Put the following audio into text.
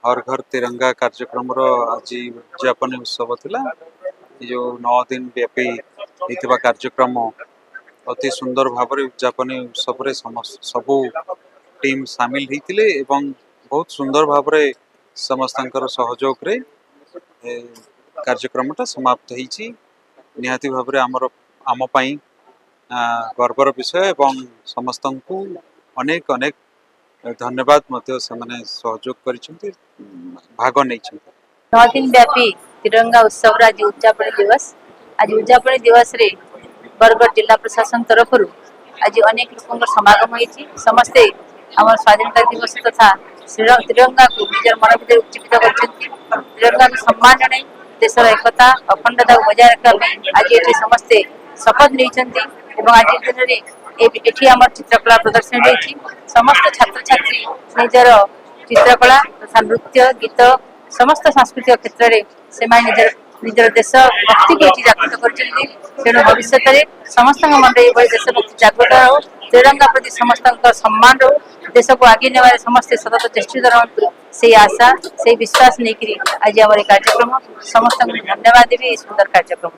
हर घर तिरंगा कार्यक्रम आज उद्यापन उत्सव थिला। जो 9 दिन व्यापी होता कार्यक्रम अति सुंदर भाव उद्यापन उत्सव सबू टीम सामिल होते बहुत सुंदर भाव समस्त सहयोग रे कार्यक्रम समाप्त होती। निहाती भाव आम गर्वर विषय एवं समस्त को अनेक अनेक धन्यवाद सहयोग कर भाग नहीं। 9 दिन व्यापी तिरंगा उत्सव आज उद्यापन दिवस रे बरगढ़ जिला प्रशासन तरफ आज अनेक लोक समागम होती। समस्ते आम स्वाधीनता दिवस तथा तिरंगा को निजर मन भर उज्जीवित कर तिरंगा को सम्मान जन देशर एकता अखंडता बजाय रखा आज ये समस्ते शपथ नहीं। आज दिन में आम चित्रकला प्रदर्शन रही समस्त छात्र छात्री निजर चित्रकला तथा नृत्य गीत समस्त सांस्कृतिक क्षेत्र में निजर देश भक्ति को जागृत कर भविष्य में समस्त मन देशभक्ति जागृत हो तिरंगा प्रति समस्त सम्मान रो देश को आगे ने समस्ते सतत चेष्टित रहतु से आशा से विश्वास नहीं आज आम कार्यक्रम समस्त धन्यवाद देवी सुंदर कार्यक्रम।